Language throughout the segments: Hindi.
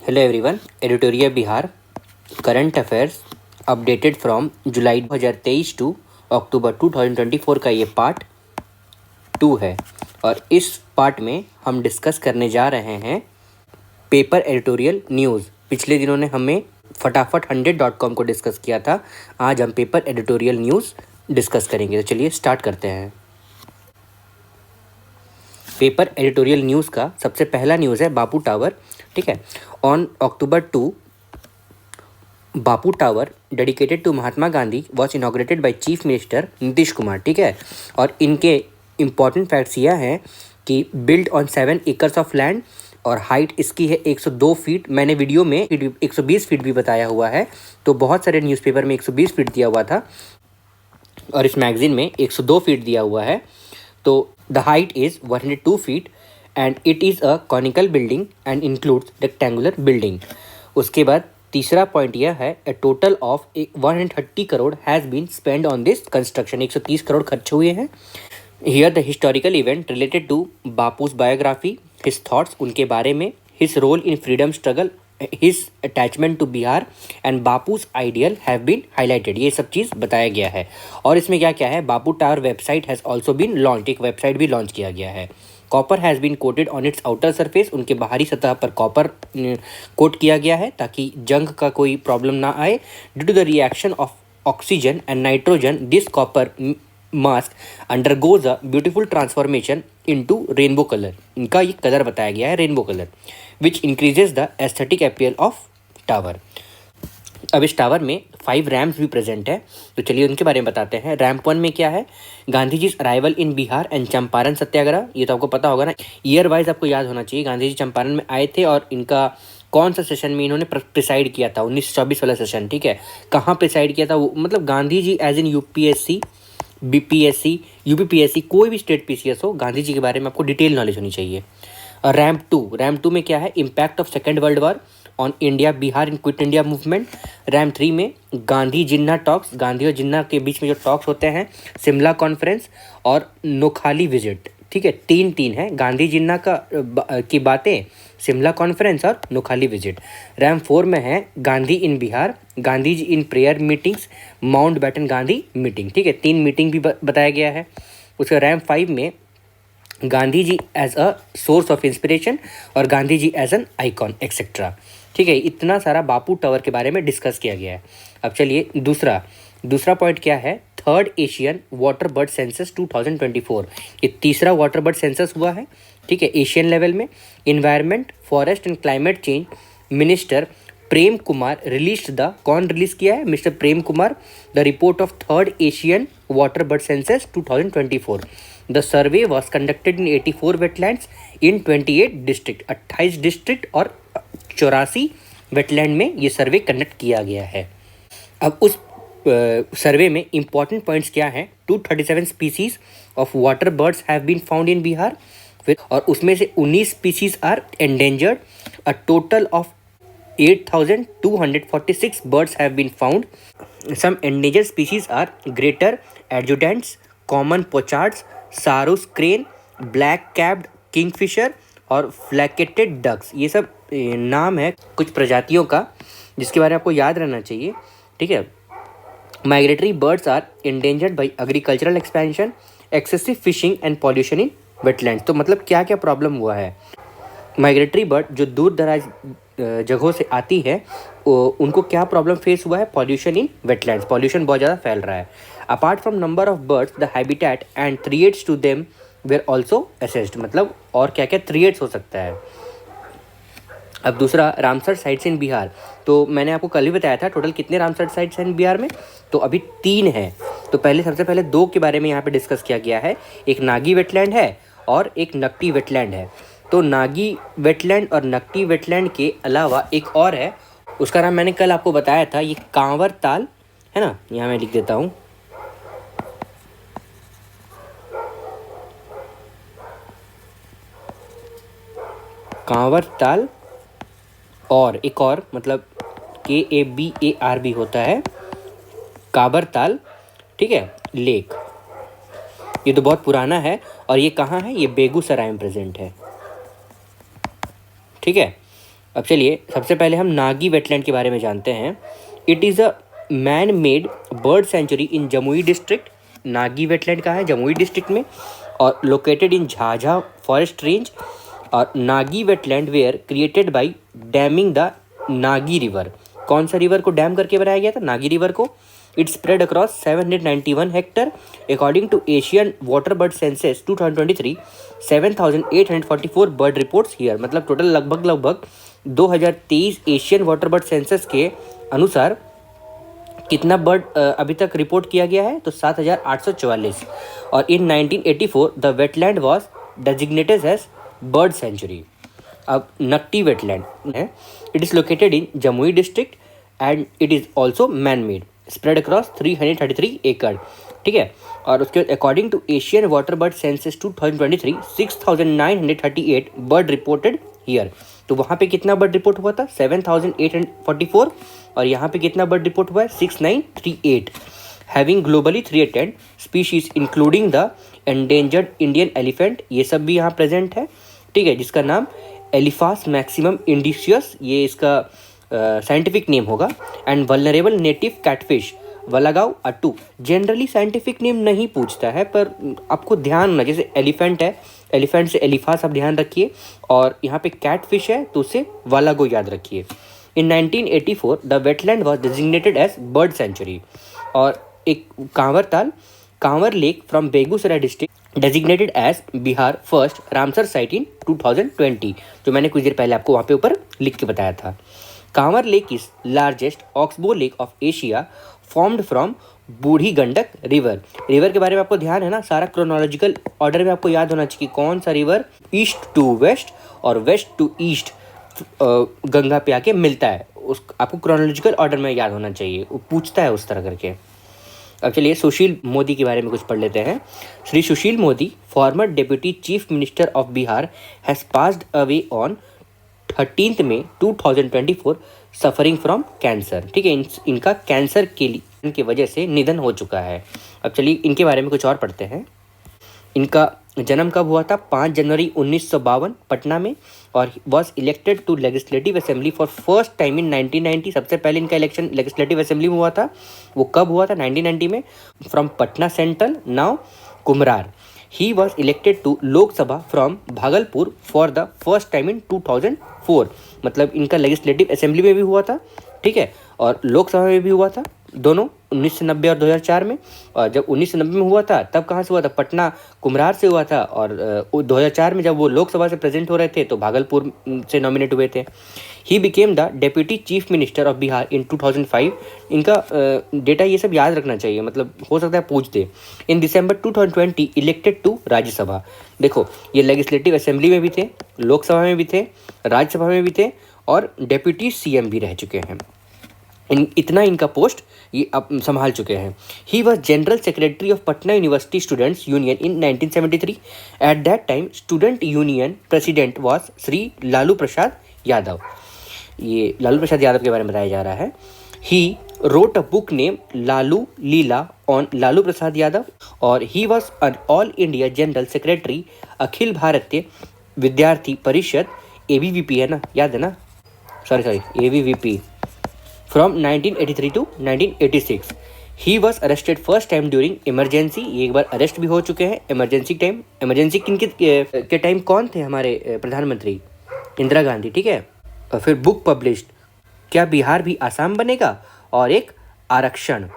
Hello everyone, editorial Bihar current affairs updated from July 2023 to October 2024 का ये पार्ट 2 है। और इस पार्ट में हम डिस्कस करने जा रहे हैं पेपर एडिटोरियल न्यूज़। पिछले दिनों ने हमें फटाफट 100.com को डिस्कस किया था। आज हम पेपर एडिटोरियल न्यूज़ डिस्कस करेंगे। तो चलिए स्टार्ट करते हैं। पेपर एडिटोरियल न्यूज़ का सबसे पहला न्यूज़ है बापू टावर। ठीक है, on October 2 Bapu tower dedicated to Mahatma Gandhi was inaugurated by chief minister Nitish Kumar. ठीक है, और इनके इम्पॉर्टेंट फैक्ट्स यह हैं कि build on 7 acres of land और हाइट इसकी है 102 फीट। मैंने वीडियो में 120 फीट भी बताया हुआ है, तो बहुत सारे न्यूज़पेपर में 120 फीट दिया हुआ था और इस मैगजीन में 102 फीट दिया हुआ है। तो the height is 102 feet and it is a conical building and includes rectangular building. उसके बाद तीसरा पॉइंट यह है a total of 130 crore has been spend on this construction. 130 crore खर्च हुए हैं। Here the historical event related to Bapu's biography, his thoughts उनके बारे में, his role in freedom struggle, his attachment to Bihar and Bapu's ideal have been highlighted. ये सब चीज़ बताया गया है। और इसमें क्या क्या है, Bapu tower website has also been launch, एक वेबसाइट भी लॉन्च किया गया है। Copper has been coated on its outer surface, उनके बाहरी सतह पर कॉपर कोट किया गया है ताकि जंग का कोई प्रॉब्लम ना आए। Due to the reaction of oxygen and nitrogen this copper mask undergoes a beautiful transformation into rainbow colour. इनका ये कलर बताया गया है rainbow colour, which increases the aesthetic appeal of tower. अब इस टावर में 5 रैम्प्स भी प्रेजेंट है, तो चलिए उनके बारे में बताते हैं। रैम्प 1 में क्या है, Gandhi ji arrival in Bihar and Champaran Satyagraha. ये तो आपको पता होगा ना, ईयर वाइज आपको याद होना चाहिए। गांधी जी चंपारण में आए थे और इनका कौन सा सेशन में इन्होंने प्रिसाइड किया था, 1924 वाला सेशन। ठीक है, कहाँ प्रिसाइड किया था वो, मतलब Gandhi ji as in UPSC, BPSC, UPPSC, कोई भी स्टेट पीसीएस हो, गांधी जी के बारे में आपको डिटेल नॉलेज होनी चाहिए। रैम्प टू में क्या है, impact of second world war on India Bihar in quit India movement. Ramp 3 में गांधी जिन्ना टॉक्स, गांधी और जिन्ना के बीच में जो टॉक्स होते हैं, शिमला कॉन्फ्रेंस और नोखाली विजिट। ठीक है, तीन है, गांधी जिन्ना की बातें, शिमला कॉन्फ्रेंस और नोखाली विजिट। रैम्प 4 में है Gandhi in Bihar, Gandhi ji in prayer meetings, Mountbatten Gandhi meeting. ठीक है, 3 मीटिंग भी बताया गया है। उसका रैम्प 5 में Gandhi ji as a source of inspiration और Gandhi ji as an icon etcetera. ठीक है, इतना सारा बापू टावर के बारे में डिस्कस किया गया है। अब चलिए दूसरा पॉइंट क्या है, third Asian water bird census 2024। ये तीसरा वाटर बर्ड सेंसस हुआ है। ठीक है, एशियन लेवल में। Environment, forest and climate change minister Prem Kumar release the, कौन रिलीज किया है, mister Prem Kumar, the report of third Asian water bird census 2024। The survey was conducted in 84 wetlands in 28 district. 28 district और 84 वेटलैंड में ये सर्वे कंडक्ट किया गया है। अब उस सर्वे में इंपॉर्टेंट पॉइंट्स क्या हैं, 237 species of water birds have been found in Bihar, और उसमें से 19 species are endangered. A total of 8,246 birds have been found. Some endangered species are greater adjutants, common pochards, sarus crane, black capped kingfisher और फ्लैकेटेड डक्स। ये सब नाम है कुछ प्रजातियों का जिसके बारे में आपको याद रहना चाहिए। ठीक है, migratory birds are endangered by agricultural expansion, excessive fishing and pollution in wetlands. तो मतलब क्या क्या प्रॉब्लम हुआ है, माइग्रेटरी बर्ड जो दूर दराज जगहों से आती है उनको क्या प्रॉब्लम फेस हुआ है, पॉल्यूशन इन वेटलैंड्स, पॉल्यूशन बहुत ज़्यादा फैल रहा है। Apart from number of birds the habitat and threats to them were also assessed. मतलब और क्या क्या थ्रेट्स हो सकता है। अब दूसरा, रामसर साइट्स इन बिहार। तो मैंने आपको कल ही बताया था टोटल कितने रामसर साइट्स हैं बिहार में, तो अभी 3 हैं। तो सबसे पहले 2 के बारे में यहाँ पे डिस्कस किया गया है, एक नागी वेटलैंड है और एक नकटी वेटलैंड है। तो नागी वेटलैंड और नकटी वेटलैंड के अलावा एक और है, उसका नाम मैंने कल आपको बताया था, ये कांवर ताल है ना, यहाँ मैं लिख देता हूँ, कांवर ताल, और एक और मतलब KABAR भी होता है, काबर ताल। ठीक है, लेक। ये तो बहुत पुराना है और ये कहाँ है, ये बेगूसराय में प्रेजेंट है। ठीक है, अब चलिए सबसे पहले हम नागी वेटलैंड के बारे में जानते हैं। It is a man made bird sanctuary in Jamui district. Nagi wetland कहाँ है? जमुई डिस्ट्रिक्ट में, और located in Jhajha forest range. और Nagi wetland were created by damming the Nagi river. कौन सा रिवर को डैम करके बनाया गया था? नागी रिवर को। It spread across 791 hectare. According to Asian water bird census 2023, 7,844 bird reports here. मतलब टोटल लगभग 2023 एशियन वाटर बर्ड सेंसस के अनुसार कितना बर्ड अभी तक रिपोर्ट किया गया है? तो 7,844। और in 1984 the wetland was designated as bird sanctuary. अब नक्टी वेटलैंड है। It is located in Jamui district and it is also man made, spread across 333 एकड़। ठीक है। और उसके according to Asian water bird census 2023, 6,938 bird reported here. तो वहाँ पे कितना बर्ड रिपोर्ट हुआ था? 7,844। और यहाँ पे कितना बर्ड रिपोर्ट हुआ है? 6,938। Having globally threatened species including the endangered Indian elephant, ये सब भी यहाँ प्रेजेंट है। ठीक है, जिसका नाम एलिफास मैक्सिमम इंडिशियस, ये इसका साइंटिफिक नेम होगा। एंड वल्नरेबल नेटिव कैटफिश वलागाव अट्टू। जनरली साइंटिफिक नेम नहीं पूछता है, पर आपको ध्यान होना, जैसे एलिफेंट है, एलिफेंट से एलिफास आप ध्यान रखिए, और यहाँ पे कैटफिश है तो उसे वालागो याद रखिए। In 1984 the wetland was designated as bird sanctuary. और एक Kanwar lake from Begusarai district designated as Bihar first Ramsar site in 2020, जो मैंने कुछ देर पहले आपको वहाँ पे ऊपर लिख के बताया था। Kanwar lake is largest oxbow lake of Asia, formed from Burhi Gandak river. River के बारे में आपको ध्यान है ना, सारा क्रोनोलॉजिकल ऑर्डर में आपको याद होना चाहिए कि कौन सा रिवर ईस्ट टू वेस्ट और वेस्ट टू ईस्ट गंगा पे आके मिलता है। उस आपको क्रोनोलॉजिकल ऑर्डर में याद होना चाहिए, वो पूछता है उस तरह करके। अब चलिए सुशील मोदी के बारे में कुछ पढ़ लेते हैं। Shri Sushil Modi, former deputy chief minister of Bihar, has passed away on 13 May 2024 suffering from cancer. ठीक है, इनका कैंसर की वजह से निधन हो चुका है। अब चलिए इनके बारे में कुछ और पढ़ते हैं। इनका जन्म कब हुआ था? 5 जनवरी 1952 पटना में, और was elected to legislative assembly for first time in 1990। सबसे पहले इनका इलेक्शन लेजिस्लेटिव असेंबली में हुआ था। वो कब हुआ था? 1990 में। From Patna central, now Kumhrar. He was elected to Lok Sabha from Bhagalpur for the first time in 2004। मतलब इनका लेजिस्लेटिव असेंबली में भी हुआ था, ठीक है, और लोकसभा में भी हुआ था, दोनों 1990 और 2004 में। और जब 1990 में हुआ था तब कहाँ से हुआ था? पटना कुमरार से हुआ था। और 2004 में जब वो लोकसभा से प्रेजेंट हो रहे थे तो भागलपुर से नॉमिनेट हुए थे। He became the deputy chief minister of Bihar in 2005। इनका डेटा ये सब याद रखना चाहिए, मतलब हो सकता है पूछ दे। इन दिसंबर 2020 इलेक्टेड टू राज्यसभा। देखो ये लेजिस्लेटिव असेंबली में भी थे, लोकसभा में भी थे, राज्यसभा में भी थे, और डेप्यूटी सीएम भी रह चुके हैं। इतना इनका पोस्ट ये अब संभाल चुके हैं। He was general secretary of Patna university students union in 1973। At that time student union president was Shri Lalu Prasad Yadav. ये लालू प्रसाद यादव के बारे में बताया जा रहा है। He wrote a book name Lalu Leela on Lalu Prasad Yadav, और he was an all India general secretary Akhil Bharatiya Vidyarthi Parishad, ABVP है ना, याद है ना, sorry ABVP, from 1983 to 1986। He was arrested first time during emergency. ये एक बार अरेस्ट भी हो चुके हैं इमरजेंसी टाइम। इमरजेंसी के टाइम कौन थे हमारे प्रधानमंत्री? इंदिरा गांधी, ठीक है। और फिर बुक पब्लिश्ड, क्या बिहार भी आसाम बनेगा, और एक आरक्षण।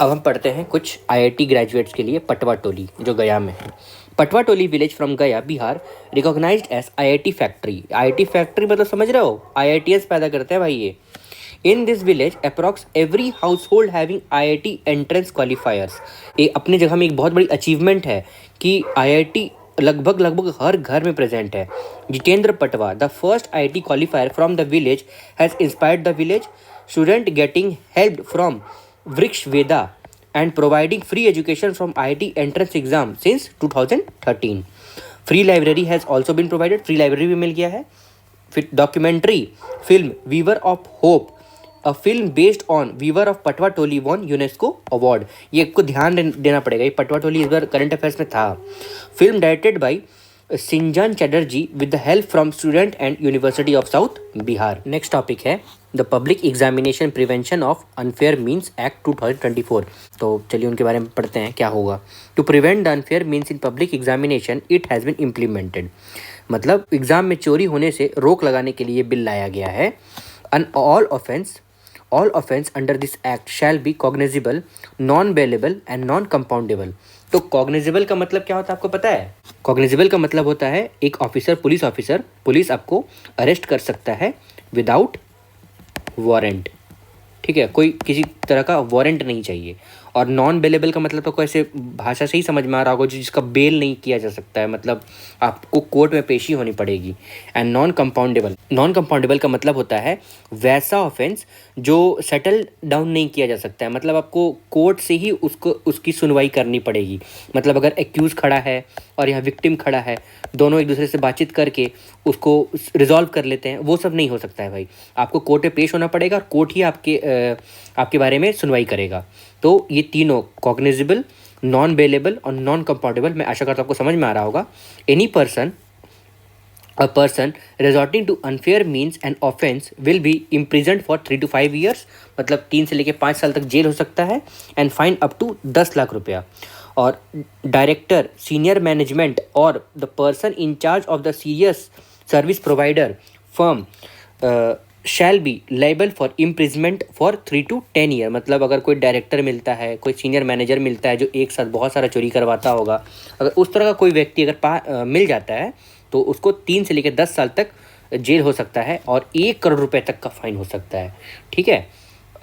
अब हम पढ़ते हैं कुछ IIT ग्रेजुएट्स के लिए। पटवा टोली जो गया में है। Patwa Toli village from Gaya Bihar recognized as IIT factory. IIT factory मतलब समझ रहे हो, IITs पैदा करते हैं भाई ये। In this village approx every house hold having IIT entrance क्वालिफायर्स। ये अपनी जगह में एक बहुत बड़ी अचीवमेंट है कि IIT लगभग हर घर में प्रेजेंट है। Jitendra Patwa, the first IIT qualifier from the village, has inspired the village student getting help from वृक्ष वेदा and providing free education from IIT entrance exam since 2013. Free library has also been provided. Free library भी मिल गया है। फिर documentary film weaver of hope, a film based on weaver of Patwa Toli won UNESCO award. ये आपको ध्यान देना पड़ेगा, ये पटवा टोली इस बार करंट अफेयर्स में था। Film directed by Sinjan Chatterjee with the help from student and university of south Bihar. Next topic है the public examination prevention of unfair means act 2024। तो चलिए उनके बारे में पढ़ते हैं क्या होगा। To prevent the unfair means in public examination it has been implemented, मतलब एग्जाम में चोरी होने से रोक लगाने के लिए बिल लाया गया है। All offence under this act shall be cognizable, non bailable and non compoundable. तो कॉग्निजिबल का मतलब क्या होता है आपको पता है? कॉग्निजिबल का मतलब होता है एक ऑफिसर, पुलिस आपको अरेस्ट कर सकता है विदाउट वारंट, ठीक है, कोई किसी तरह का वारंट नहीं चाहिए। और नॉन बेलेबल का मतलब तो कोई ऐसे भाषा से ही समझ में आ रहा होगा जिसका बेल नहीं किया जा सकता है, मतलब आपको कोर्ट में पेशी होनी पड़ेगी। एंड नॉन कंपाउंडेबल का मतलब होता है वैसा ऑफेंस जो सेटल डाउन नहीं किया जा सकता है, मतलब आपको कोर्ट से ही उसकी सुनवाई करनी पड़ेगी। मतलब अगर एक्यूज़ खड़ा है और यहाँ विक्टिम खड़ा है, दोनों एक दूसरे से बातचीत करके उसको रिजॉल्व कर लेते हैं, वो सब नहीं हो सकता है भाई। आपको कोर्ट में पेश होना पड़ेगा और कोर्ट ही आपके बारे में सुनवाई करेगा। तो ये तीनों कॉग्निजिबल, नॉन बेलेबल और नॉन कंपाउंडेबल, मैं आशा करता हूँ आपको समझ में आ रहा होगा। A person resorting to unfair means an offence will be imprisoned for 3 to 5 years, मतलब 3 से लेकर 5 साल तक जेल हो सकता है, and fine up to 10 lakh रुपया। और डायरेक्टर, सीनियर मैनेजमेंट और the person in charge of the serious service provider firm shall be liable for imprisonment for 3 to 10 year. मतलब अगर कोई डायरेक्टर मिलता है, कोई सीनियर मैनेजर मिलता है जो एक साथ बहुत सारा चोरी करवाता होगा, अगर उस तरह का कोई व्यक्ति अगर मिल जाता है तो उसको 3 से लेकर 10 साल तक जेल हो सकता है और 1 करोड़ रुपए तक का फाइन हो सकता है, ठीक है।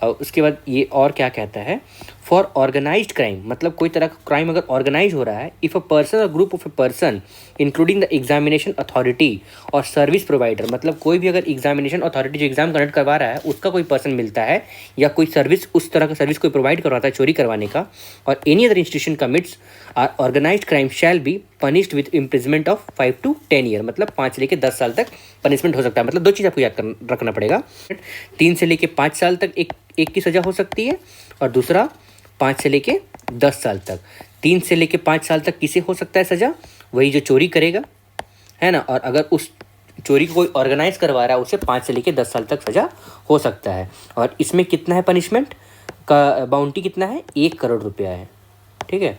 उसके बाद ये और क्या कहता है, फॉर ऑर्गेनाइज्ड क्राइम, मतलब कोई तरह का क्राइम अगर ऑर्गेनाइज हो रहा है, इफ़ अ पर्सन और group of a person including the examination authority और सर्विस प्रोवाइडर, मतलब कोई भी अगर एग्जामिनेशन अथॉरिटी जो एग्जाम कंडक्ट करवा रहा है उसका कोई पर्सन मिलता है या कोई सर्विस, उस तरह का सर्विस कोई प्रोवाइड करवाता है चोरी करवाने का, और any other institution commits organized crime shall be punished with imprisonment of 5 to 10 year, मतलब 5 से लेकर 10 साल तक पनिशमेंट हो सकता है। मतलब दो चीज़ आपको याद रखना पड़ेगा, 3 से लेकर 5 साल तक एक की सज़ा हो सकती है, और दूसरा 5 से लेके 10 साल तक। 3 से लेके 5 साल तक किसे हो सकता है सज़ा? वही जो चोरी करेगा, है ना। और अगर उस चोरी को कोई ऑर्गेनाइज करवा रहा है उसे 5 से लेके 10 साल तक सज़ा हो सकता है। और इसमें कितना है पनिशमेंट का बाउंटी कितना है? 1 करोड़ रुपया है, ठीक है।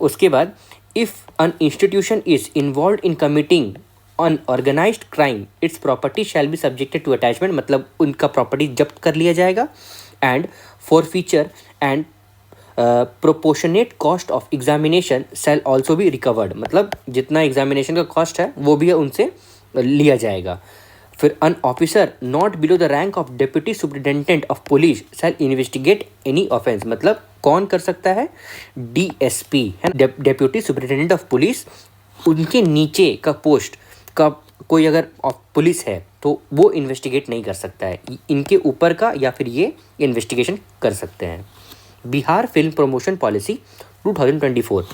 उसके बाद if an institution is involve in committing on organized crime its property shall be subjected to attachment, मतलब उनका प्रॉपर्टी जब्त कर लिया जाएगा। And forfeiture and proportionate cost of examination shall also be recovered, मतलब जितना एग्जामिनेशन का कॉस्ट है वो भी उनसे लिया जाएगा। फिर an officer not below the rank of deputy superintendent of police shall investigate any offence, मतलब कौन कर सकता है? DSP है, डेप्यूटी सुपरिटेंडेंट ऑफ पुलिस, उनके नीचे का पोस्ट का कोई अगर पुलिस है तो वो इन्वेस्टिगेट नहीं कर सकता है, इनके ऊपर का या फिर ये इन्वेस्टिगेशन कर सकते हैं। Bihar film promotion policy 2024।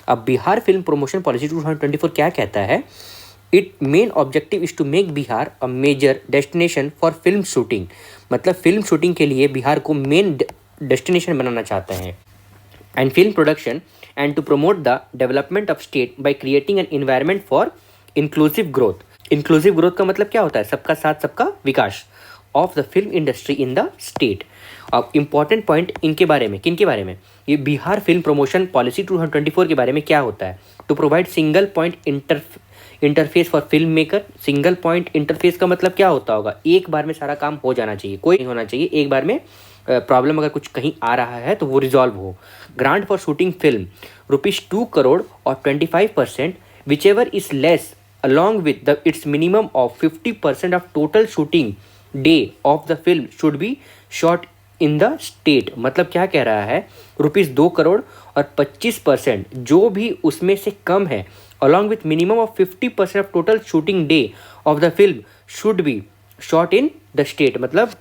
अब बिहार फिल्म प्रमोशन पॉलिसी 2024 क्या कहता है? It main objective is to make Bihar a major destination for film shooting, मतलब फिल्म शूटिंग के लिए बिहार को मेन डेस्टिनेशन बनाना चाहता है। And film production and to promote the development of state by creating an environment for inclusive growth. Inclusive growth का मतलब क्या होता है? सबका साथ सबका विकास of the film industry in the state. अब इम्पॉर्टेंट पॉइंट इनके बारे में, किनके बारे में? ये बिहार फिल्म प्रमोशन पॉलिसी 2024 के बारे में क्या होता है? To provide single point interface for film maker. Single point interface का मतलब क्या होता होगा? एक बार में सारा काम हो जाना चाहिए, कोई नहीं होना चाहिए, एक बार में प्रॉब्लम अगर कुछ कहीं आ रहा है तो वो रिजॉल्व हो। Grant for shooting film ₹2 crore और 25% which ever is less along with its minimum of 50% of total shooting day of the film should be shot in the state। मतलब क्या कह रहा है? ₹2 करोड़ और 25% जो भी उसमें से कम है along with minimum of 50% of total shooting day of the film should be shot in the state, मतलब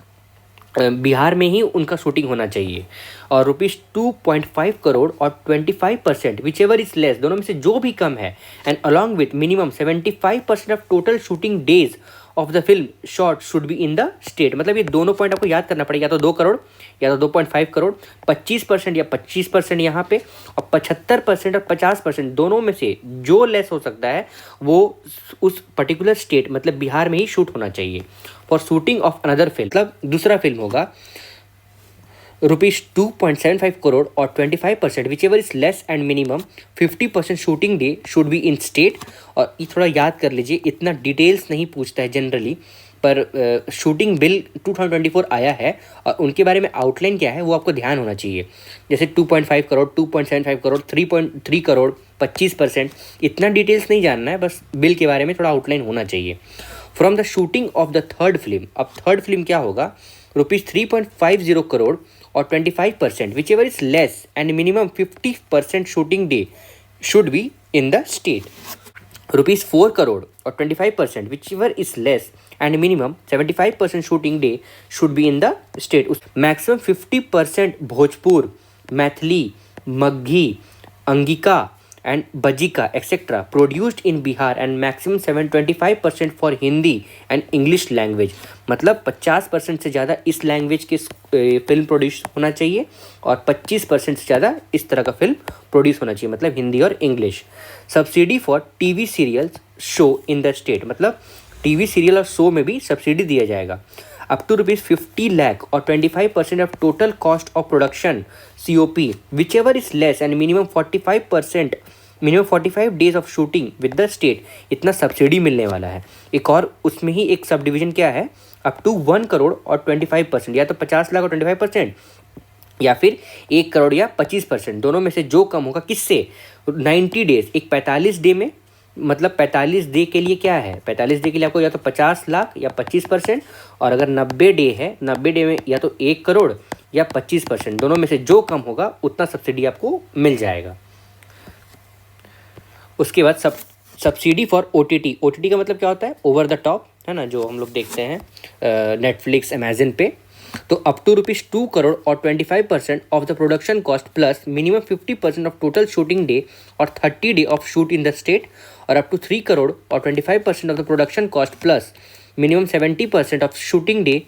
बिहार में ही उनका शूटिंग होना चाहिए। और ₹2.5 करोड़ और 25% विच एवर इज लेस, दोनों में से जो भी कम है, and along with minimum 75% of total shooting days of the film shot should be in the state. मतलब ये दोनों पॉइंट आपको याद करना पड़ेगा, या तो 2 करोड़ या तो 2.5 करोड़, 25% या 25% यहाँ पे, और 75% और 50% दोनों में से जो लेस हो सकता है वो उस पर्टिकुलर स्टेट मतलब बिहार में ही शूट होना चाहिए। For shooting of another film, मतलब दूसरा फिल्म होगा ₹2.75 करोड़ और 25% which ever is less and minimum 50% shooting day should be in state. और ये थोड़ा याद कर लीजिए, इतना डिटेल्स नहीं पूछता है जनरली, पर शूटिंग बिल 2024 आया है और उनके बारे में आउटलाइन क्या है वो आपको ध्यान होना चाहिए। जैसे 2.5 करोड़, 2.75 करोड़, 3.3 करोड़, 25%, इतना डिटेल्स नहीं जानना है, बस बिल के बारे में थोड़ा आउटलाइन होना चाहिए। From the shooting of the third film, अब थर्ड फिल्म क्या होगा, ₹3.50 करोड़ और 25% which ever is less and minimum 50% shooting day should be in the state. ₹4 crore और 25% which ever is less and minimum 75% shooting day should be in the state. Maximum 50% Bhojpur, Maithili, Magahi, Angika and Bajika etc. produced in Bihar and maximum 725% for Hindi and English language। मतलब 50% से ज़्यादा इस लैंग्वेज के फिल्म प्रोड्यूस होना चाहिए और 25% से ज़्यादा इस तरह का फिल्म प्रोड्यूस होना चाहिए, मतलब हिंदी और English. Subsidy for TV serials show in the state, मतलब टीवी सीरियल और शो में भी सब्सिडी दिया जाएगा। अप टू ₹50 लाख और 25% of total cost of production COP which ever is less and minimum 45 days of shooting with the state, इतना सब्सिडी मिलने वाला है। एक और उसमें ही एक सब डिवीजन क्या है, अप टू 1 करोड़ और 25%, या तो 50 लाख और 25% या फिर 1 करोड़ या 25%, दोनों में से जो कम होगा किससे, 90 डेज, एक 45 डे में, मतलब 45 डे के लिए क्या है, 45 डे के लिए आपको या तो 50 लाख या 25%, और अगर 90 डे है, 90 डे में या तो 1 करोड़ या 25%, दोनों में से जो कम होगा उतना सब्सिडी आपको मिल जाएगा। उसके बाद सब्सिडी फॉर OTT का मतलब क्या होता है, ओवर द टॉप, है ना, जो हम लोग देखते हैं नेटफ्लिक्स, अमेजन पे। तो अप टू ₹2 करोड़ और 25% of the production cost plus minimum 50% of total shooting day और 30 day of shoot in the state, और अप टू 3 करोड़ और 25% of the production cost plus minimum 70% of shooting day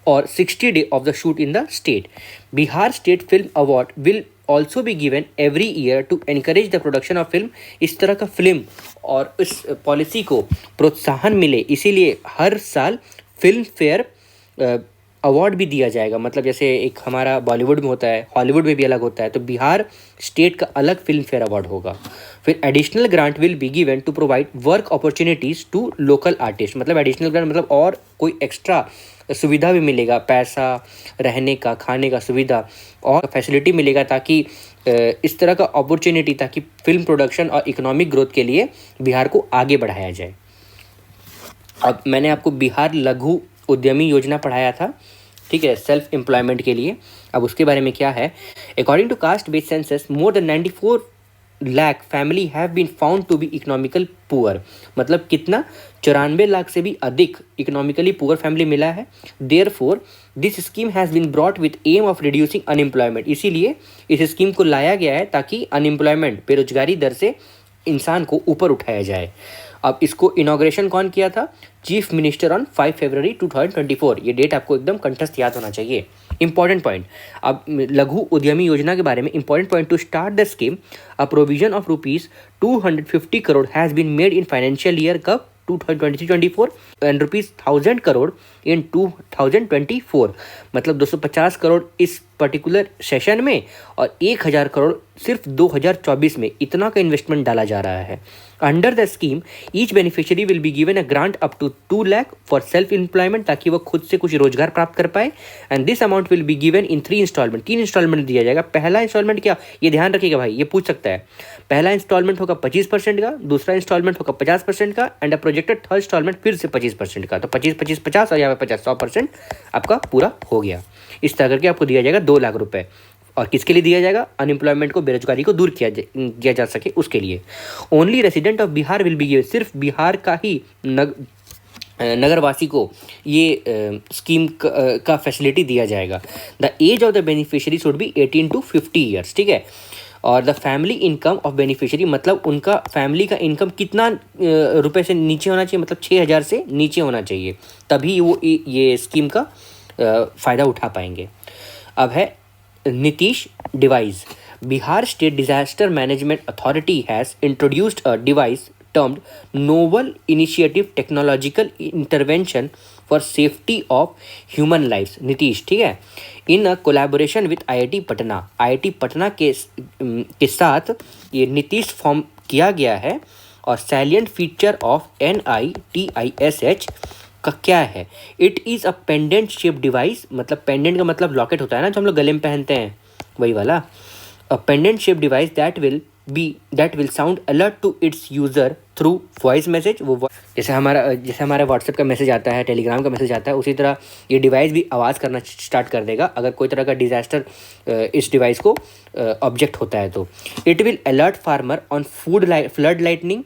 और 60 day of the shoot in the state. Bihar state film award will also भी given every year to encourage the production of film. इस तरह का फिल्म और इस पॉलिसी को प्रोत्साहन मिले, इसीलिए हर साल फिल्म फेयर अवार्ड भी दिया जाएगा। मतलब जैसे एक हमारा बॉलीवुड में होता है, हॉलीवुड में भी अलग होता है, तो बिहार स्टेट का अलग फिल्म फेयर अवार्ड होगा। फिर additional grant will be given to provide work opportunities to local artist, मतलब एडिशनल ग्रांट मतलब और कोई एक्स्ट्रा सुविधा भी मिलेगा, पैसा, रहने का, खाने का सुविधा और फैसिलिटी मिलेगा, ताकि इस तरह का अपॉर्चुनिटी, ताकि फिल्म प्रोडक्शन और इकोनॉमिक ग्रोथ के लिए बिहार को आगे बढ़ाया जाए। अब मैंने आपको बिहार लघु उद्यमी योजना पढ़ाया था, ठीक है, सेल्फ एम्प्लॉयमेंट के लिए। अब उसके बारे में क्या है, according to caste based census more than 94 lakh family have been found to be economical poor, मतलब कितना, 94 लाख से भी अधिक इकोनॉमिकली पुअर फैमिली मिला है। Therefore this scheme has been brought with aim of reducing unemployment, इसीलिए इस स्कीम को लाया गया है ताकि अनएम्प्लॉयमेंट, बेरोजगारी दर से इंसान को ऊपर उठाया जाए। अब इसको इनॉग्रेशन कौन किया था, चीफ मिनिस्टर ऑन 5 फरवरी 2024, ये डेट आपको एकदम कंठस्थ याद होना चाहिए। इंपॉर्टेंट पॉइंट, अब लघु उद्यमी योजना के बारे में important point, to start the scheme a provision of ₹250 crore has been made in financial year कब 2023-24 एंड ₹1000 करोड़ इन 2024, मतलब 250 करोड़ इस पर्टिकुलर सेशन में और 1000 करोड़ सिर्फ 2024 में, इतना का इन्वेस्टमेंट डाला जा रहा है। Under the scheme each beneficiary will be given a grant up to 2 lakh for self employment, ताकि वो खुद से कुछ रोजगार प्राप्त कर पाए। And this amount will be given in 3 installment, 3 installment दिया जाएगा। पहला इंस्टॉलमेंट क्या, ये ध्यान रखिएगा भाई, ये पूछ सकता है। पहला इंस्टॉलमेंट होगा 25% का, दूसरा इंस्टॉलमेंट होगा 50% का, and a projected third installment फिर से 25% का। तो 25-50 और यहाँ पे 100% आपका पूरा हो गया। इस तरह करके आपको दिया जाएगा 2 लाख रुपए। और किसके लिए दिया जाएगा, अनएम्प्लॉयमेंट को, बेरोजगारी को दूर किया जा सके उसके लिए। Only resident of Bihar will be given, सिर्फ बिहार का ही नगरवासी को ये स्कीम का फैसिलिटी दिया जाएगा। The age of the beneficiary should be 18 to 50 years, ठीक है। और the family income of beneficiary, मतलब उनका फैमिली का इनकम कितना रुपए से नीचे होना चाहिए, मतलब 6,000 से नीचे होना चाहिए, तभी वो ये स्कीम का फ़ायदा उठा पाएंगे। अब है Nitish device. Bihar state disaster management authority has introduced a device termed novel initiative technological intervention for safety of human lifes. Nitish, ठीक है, in a collaboration with IIT Patna. IIT Patna के साथ ये नीतीश फॉर्म किया गया है। और सैलिएंट फीचर ऑफ NITISH का क्या है? It is a pendant shape device, मतलब पेंडेंट का मतलब लॉकेट होता है ना जो हम लोग गले में पहनते हैं, वही वाला। A pendant shape device that will sound alert to its user through voice message. जैसे हमारा व्हाट्सएप का मैसेज आता है, टेलीग्राम का मैसेज आता है, उसी तरह ये डिवाइस भी आवाज़ करना स्टार्ट कर देगा अगर कोई तरह का डिजास्टर इस डिवाइस को ऑब्जेक्ट होता है तो। It will alert farmer on flood lightning,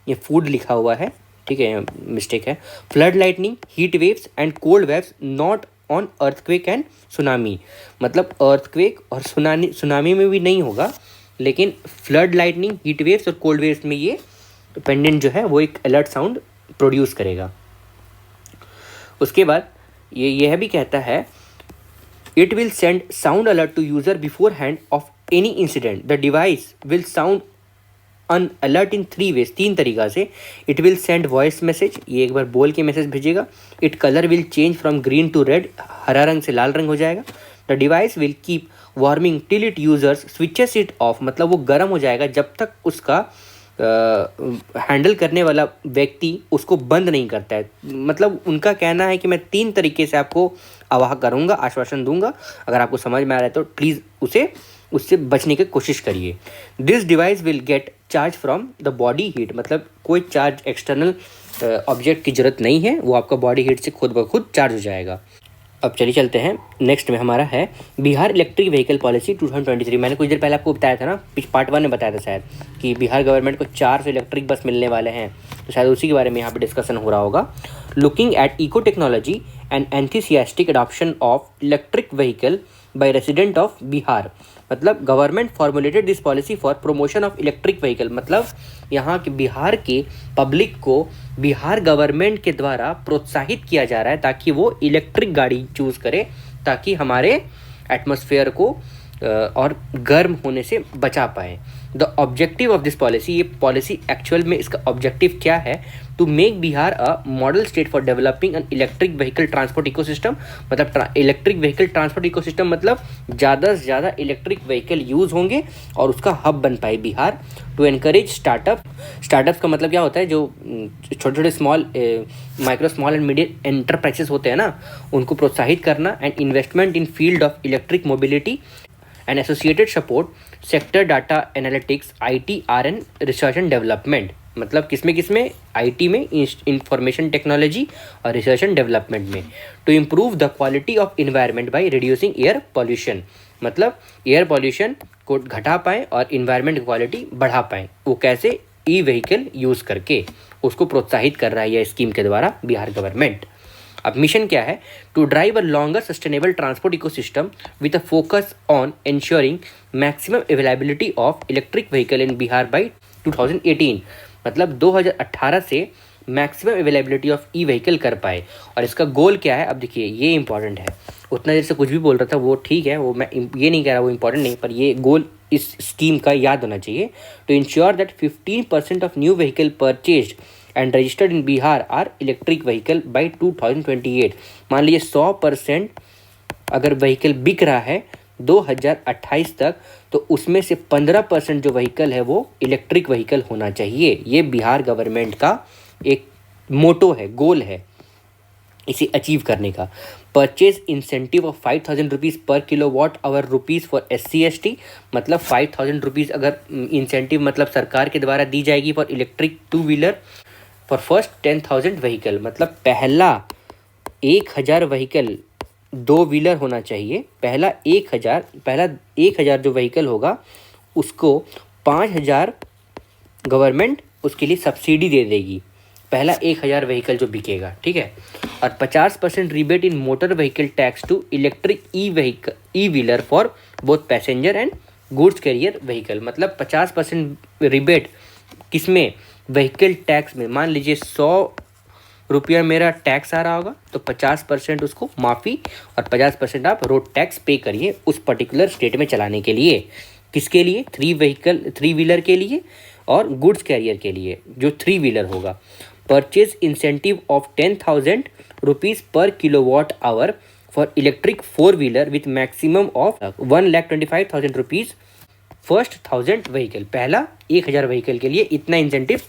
ये फूड लिखा हुआ है, ठीक है, मिस्टेक है। Flood lightning, heat waves and cold waves, not on earthquake and tsunami. मतलब अर्थक्वेक और सुनामी में भी नहीं होगा, लेकिन फ्लड लाइटनिंग, हीट वेव्स और कोल्ड वेव्स में ये पेंडेंट जो है वो एक अलर्ट साउंड प्रोड्यूस करेगा। उसके बाद ये यह भी कहता है it will send sound alert to user beforehand of any incident. The device will sound an alert in 3 ways, 3 तरीका से। It will send voice message, ये एक बार बोल के मैसेज भेजेगा। It colour will change from green to red, हरा रंग से लाल रंग हो जाएगा। The device will keep warming till it users switches it off, मतलब वो गर्म हो जाएगा जब तक उसका हैंडल करने वाला व्यक्ति उसको बंद नहीं करता है। मतलब उनका कहना है कि मैं 3 तरीके से आपको आवाह करूँगा, आश्वासन दूंगा, अगर आपको समझ में आ रहा है तो प्लीज़ उससे बचने की कोशिश करिए। This device will get charge from the body heat, मतलब कोई चार्ज एक्सटर्नल ऑब्जेक्ट की ज़रूरत नहीं है, वो आपका बॉडी हीट से खुद ब खुद चार्ज हो जाएगा। अब चलिए चलते हैं नेक्स्ट में, हमारा है बिहार इलेक्ट्रिक व्हीकल पॉलिसी 2023। मैंने कुछ देर पहले आपको बताया था ना, पार्ट 1 में बताया था शायद, कि बिहार गवर्नमेंट को 400 इलेक्ट्रिक बस मिलने वाले हैं, तो शायद उसी के बारे में यहाँ पे डिस्कशन हो रहा होगा। Looking at eco technology and enthusiastic adoption of electric vehicle by resident of Bihar, मतलब government formulated this policy for promotion of electric vehicle, मतलब यहाँ के बिहार के पब्लिक को बिहार गवर्नमेंट के द्वारा प्रोत्साहित किया जा रहा है ताकि वो इलेक्ट्रिक गाड़ी चूज़ करे, ताकि हमारे एटमॉस्फेयर को और गर्म होने से बचा पाए। The objective of this policy, ये पॉलिसी एक्चुअल में इसका ऑब्जेक्टिव क्या है? To make Bihar a model state for developing an electric vehicle transport ecosystem, मतलब इलेक्ट्रिक व्हीकल ट्रांसपोर्ट इकोसिस्टम, मतलब ज़्यादा से ज़्यादा इलेक्ट्रिक व्हीकल यूज़ होंगे और उसका हब बन पाए बिहार। टू एनकरेज स्टार्टअप्स का मतलब क्या होता है? जो छोटे छोटे micro small and medium enterprises होते हैं ना, उनको प्रोत्साहित करना। And investment in field of electric mobility and associated support sector data analytics IT RN research and development, मतलब किसमें IT में, इंफॉर्मेशन टेक्नोलॉजी और रिसर्च एंड डेवलपमेंट में। To improve the quality of environment by reducing air pollution, मतलब एयर पॉल्यूशन को घटा पाएँ और इन्वायरमेंट की क्वालिटी बढ़ा पाएँ। वो कैसे? ई व्हीकल यूज़ करके उसको प्रोत्साहित कर रहा है यह स्कीम के द्वारा बिहार गवर्नमेंट। अब मिशन क्या है? To drive a longer sustainable transport ecosystem with a focus on ensuring maximum availability of electric vehicle in Bihar by 2018, मतलब 2018 से maximum availability of E vehicle कर पाए। और इसका गोल क्या है? अब देखिए, ये इंपॉर्टेंट है। उतना देर से कुछ भी बोल रहा था वो ठीक है, वो मैं ये नहीं कह रहा वो इंपॉर्टेंट नहीं, पर ये गोल इस स्कीम का याद होना चाहिए। To ensure that 15% of new vehicle purchased and registered in Bihar are electric vehicle by 2028। मान लीजिए 100% अगर व्हीकल बिक रहा है 2028 तक, तो उसमें से 15% जो व्हीकल है वो इलेक्ट्रिक व्हीकल होना चाहिए। ये बिहार गवर्नमेंट का एक मोटो है, गोल है इसे अचीव करने का। परचेज इंसेंटिव ऑफ 5,000 रुपीज़ पर kilowatt hour rupees for SC/ST, मतलब 5,000 रुपीज़ अगर इंसेंटिव मतलब सरकार के द्वारा दी जाएगी for electric 2 wheeler for first 10,000 vehicle, मतलब पहला 1,000 व्हीकल 2 व्हीलर होना चाहिए। पहला 1,000 जो व्हीकल होगा उसको 5,000 गवर्नमेंट उसके लिए सब्सिडी दे देगी, पहला 1,000 व्हीकल जो बिकेगा, ठीक है। और 50% rebate in motor vehicle tax to electric E wheeler for both passenger and goods carrier vehicle, मतलब 50% रिबेट किसमें, व्हीकल टैक्स में। मान लीजिए 100 रुपया मेरा टैक्स आ रहा होगा तो 50% उसको माफ़ी और 50% आप रोड टैक्स पे करिए उस पर्टिकुलर स्टेट में चलाने के लिए। किसके लिए, 3 व्हीलर के लिए और गुड्स कैरियर के लिए जो 3 व्हीलर होगा। परचेज इंसेंटिव ऑफ 10,000 रुपीज़ पर kilowatt hour for electric 4 wheeler with maximum of 1,25,000 rupees first 1000 vehicle. पहला 1000 व्हीकल के लिए इतना इंसेंटिव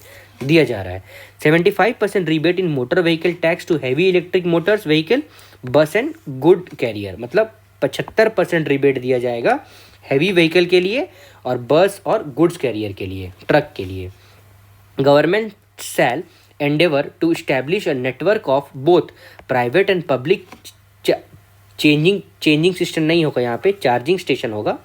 दिया जा रहा है। 75% rebate in motor vehicle tax to heavy electric motors vehicle bus and good carrier, मतलब 75% रिबेट दिया जाएगा हैवी व्हीकल के लिए और बस और गुड्स कैरियर के लिए, ट्रक के लिए। Government shall endeavour to establish a network of both private and public changing system नहीं होगा यहाँ पे, चार्जिंग स्टेशन होगा,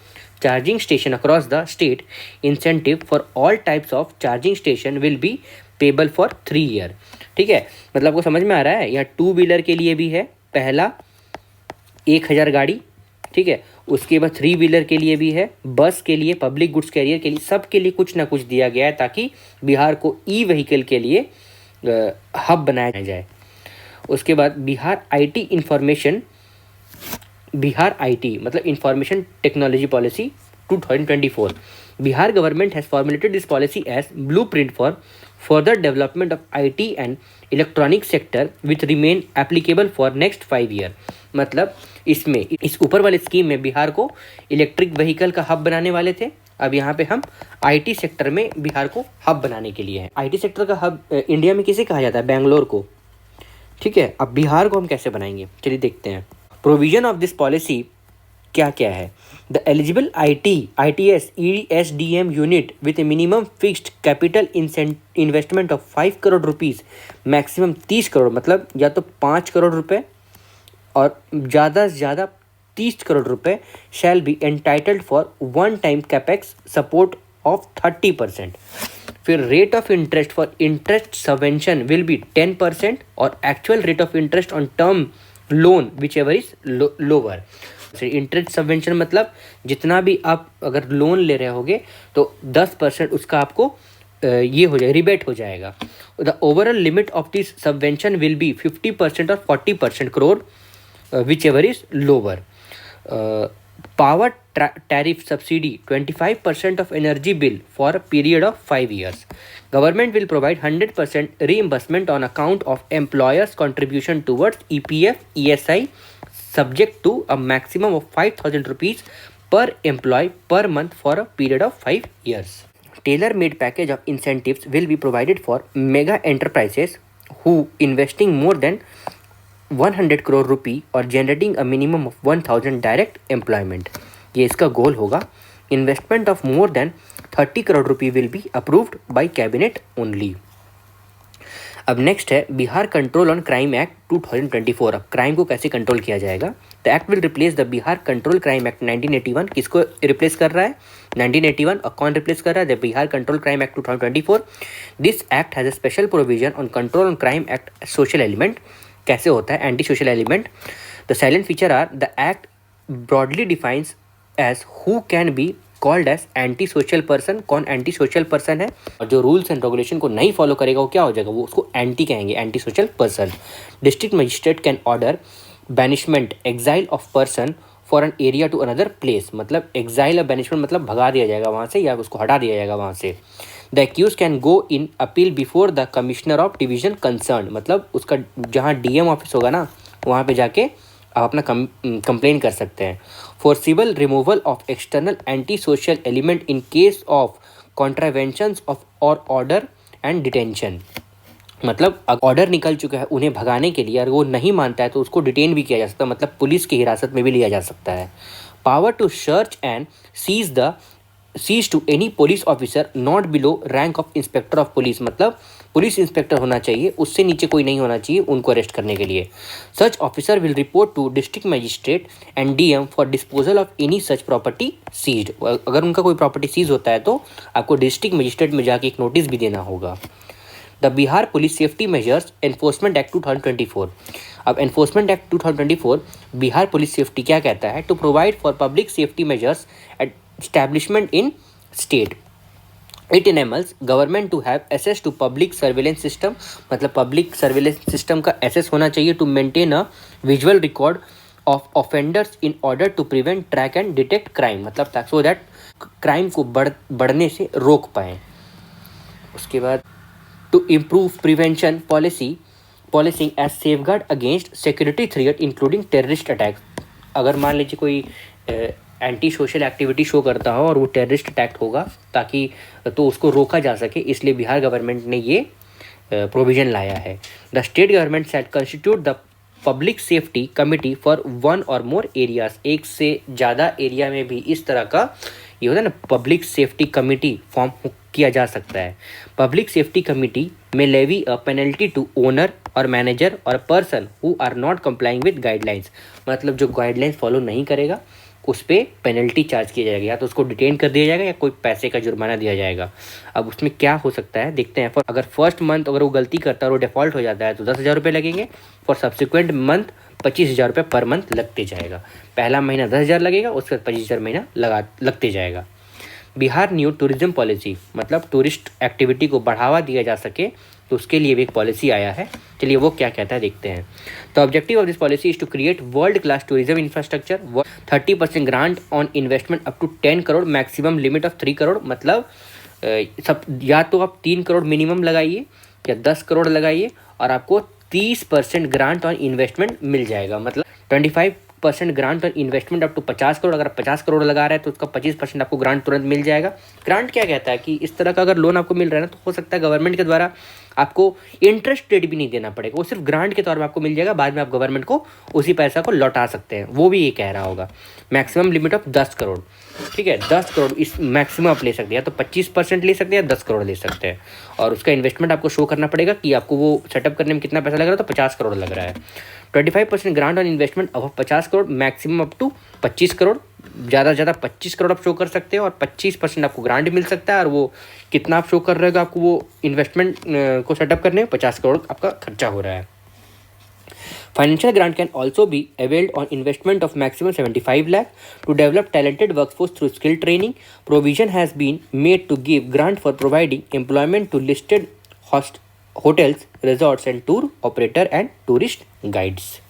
charging station across the state. Incentive for all types of charging station will be payable for 3 year. ठीक है, मतलब आपको समझ में आ रहा है। यहाँ 2 व्हीलर के लिए भी है, पहला 1000 गाड़ी, ठीक है। उसके बाद 3 व्हीलर के लिए भी है, बस के लिए, पब्लिक गुड्स कैरियर के लिए, सब के लिए कुछ ना कुछ दिया गया है ताकि बिहार को ई व्हीकल के लिए हब बनाया जाए। उसके बाद बिहार आईटी मतलब information technology policy 2024। Bihar government has formulated this policy as blueprint for further development of IT and electronic sector which remain applicable for next 5 year. मतलब इसमें इस ऊपर वाले स्कीम में बिहार को इलेक्ट्रिक व्हीकल का हब बनाने वाले थे, अब यहाँ पे हम आईटी सेक्टर में बिहार को हब बनाने के लिए है। आईटी सेक्टर का हब इंडिया में किसे कहा जाता है, बेंगलोर को, ठीक है। अब बिहार को हम कैसे बनाएंगे, चलिए देखते हैं। प्रोविजन ऑफ दिस पॉलिसी क्या क्या है। The eligible ITS ESDM unit with A minimum fixed capital investment of 5 crore rupees, maximum 30 crore, मतलब या तो 5 करोड़ रुपए और ज़्यादा से ज़्यादा 30 करोड़ रुपए shall be entitled for one time capex support of 30%। फिर rate of interest for interest subvention will be 10% और actual rate of interest on term loan which ever is lower. Interest subvention मतलब जितना भी आप अगर लोन ले रहे होगे तो 10% उसका आपको ये हो जाए, रिबेट हो जाएगा। The overall limit of this subvention will be 50% और 40% crore which ever is lower. Power tariff subsidy 25% of energy bill for a period of 5 years. Government will provide 100% reimbursement on account of employers' contribution towards EPF ESI subject to a maximum of 5,000 rupees per employee per month for a period of 5 years. Tailor-made package of incentives will be provided for mega enterprises who investing more than 100 crore rupee or generating a minimum of 1,000 direct employment. ये इसका गोल होगा। Investment of more than 30 crore rupee will be approved by cabinet only. अब नेक्स्ट है Bihar control on crime act 2024। अब क्राइम को कैसे कंट्रोल किया जाएगा। The act will replace the Bihar control crime act 1981। किसको रिप्लेस कर रहा है, 1981। और कौन रिप्लेस कर रहा है, the Bihar control crime act 2024। This act has a special provision on control on crime act social element. कैसे होता है anti social element. The silent feature are the act broadly defines as who can be called as anti social person. कौन एंटी सोशल पर्सन है, और जो रूल्स एंड रेगुलेशन को नहीं फॉलो करेगा वो क्या हो जाएगा, वो उसको एंटी कहेंगे, anti social person. District magistrate can order banishment exile of person for an area to another place. मतलब एक्साइल और बैनिशमेंट मतलब भगा दिया जाएगा वहाँ से या उसको हटा दिया जाएगा वहाँ से। The accuse can go in appeal before the commissioner of division concern. मतलब उसका जहाँ DM ऑफिस होगा ना वहाँ पे जाके आप अपना कंप्लेन कर सकते हैं। Forcible removal of external anti social element in case of contraventions of और ऑर्डर एंड डिटेंशन। मतलब ऑर्डर निकल चुका है उन्हें भगाने के लिए, अगर वो नहीं मानता है तो उसको डिटेन भी किया जा सकता है, मतलब पुलिस की हिरासत में भी लिया जा सकता है। Power to search and seize to any police officer not below rank of inspector of police. मतलब पुलिस इंस्पेक्टर होना चाहिए, उससे नीचे कोई नहीं होना चाहिए उनको अरेस्ट करने के लिए। Such officer will report to district magistrate and DM for disposal of any such property seized. अगर उनका कोई प्रॉपर्टी सीज होता है तो आपको डिस्ट्रिक्ट मजिस्ट्रेट में जाके एक नोटिस भी देना होगा। The Bihar police safety measures enforcement act 2024। अब enforcement act 2024 Bihar police safety क्या कहता है, to provide for public safety measures establishment in state. It enables government to have access to public surveillance system, मतलब public surveillance system का access होना चाहिए to maintain a visual record of offenders in order to prevent, track and detect crime, मतलब so that crime को बढ़ने से रोक पाएँ. उसके बाद to improve prevention policing as safeguard against security threat including terrorist attacks. अगर मान लीजिए कोई एंटी सोशल एक्टिविटी शो करता हो और वो टेररिस्ट अटैक होगा ताकि तो उसको रोका जा सके, इसलिए बिहार गवर्नमेंट ने ये प्रोविज़न लाया है. The state government shell constitute the public safety committee for one और मोर एरियाज. एक से ज़्यादा एरिया में भी इस तरह का ये होता है ना, पब्लिक सेफ्टी कमिटी फॉर्म किया जा सकता है. पब्लिक सेफ्टी कमिटी में levy a penalty to owner और मैनेजर और person who are not complying with guidelines. मतलब जो गाइडलाइंस फॉलो नहीं करेगा उस पर पेनल्टी चार्ज किया जाएगा, या तो उसको डिटेन कर दिया जाएगा या कोई पैसे का जुर्माना दिया जाएगा. अब उसमें क्या हो सकता है देखते हैं. अगर फर्स्ट मंथ अगर वो गलती करता है और वो डिफ़ॉल्ट हो जाता है तो 10,000 रुपये लगेंगे. फॉर सब्सिक्वेंट मंथ 25,000 रुपये पर मंथ लगते जाएगा. पहला महीना 10,000 लगेगा, उसके बाद 25,000 महीना लगते जाएगा. बिहार न्यू टूरिज्म पॉलिसी, मतलब टूरिस्ट एक्टिविटी को बढ़ावा दिया जा सके तो उसके लिए भी एक पॉलिसी आया है. चलिए वो क्या कहता है देखते हैं. The objective of this policy is to create world class tourism infrastructure. 30% grant on investment up to 10 crore, maximum limit of 3 crore. मतलब सब या तो आप 3 करोड़ मिनिमम लगाइए या 10 करोड़ लगाइए और आपको 30% ग्रांट ऑन इन्वेस्टमेंट मिल जाएगा. मतलब 25% grant on investment up to 50 crore. अगर 50 करोड़ लगा रहे हैं तो उसका 25% आपको ग्रांट तुरंत मिल जाएगा. ग्रांट क्या कहता है कि इस तरह का अगर लोन आपको मिल रहा है ना तो हो सकता है गवर्नमेंट के द्वारा आपको इंटरेस्ट रेट भी नहीं देना पड़ेगा, वो सिर्फ ग्रांट के तौर में आपको मिल जाएगा. बाद में आप गवर्नमेंट को उसी पैसा को लौटा सकते हैं. वो भी ये कह रहा होगा. Maximum limit of 10 crore. ठीक है, 10 करोड़ इस मैक्सिमम आप ले सकते हैं, या तो 25% ले सकते हैं या 10 करोड़ ले सकते हैं. और उसका इन्वेस्टमेंट आपको शो करना पड़ेगा कि आपको वो सेटअप करने में कितना पैसा लग रहा है. तो 50 करोड़ लग रहा है. 25% ग्रांट ऑन इन्वेस्टमेंट अब 50 crore, maximum up to 25 crore. ज़्यादा से ज़्यादा 25 करोड़ आप शो कर सकते हो और 25% आपको ग्रांट मिल सकता है. और वो कितना आप शो कर रहे हो आपको वो इन्वेस्टमेंट को सेटअप करने में 50 करोड़ आपका खर्चा हो रहा है. Financial grant can also be availed on investment of maximum 75 lakh to develop talented workforce through skill training. Provision has been made to give grant for providing employment to listed hotels, resorts and tour operator and tourist guides.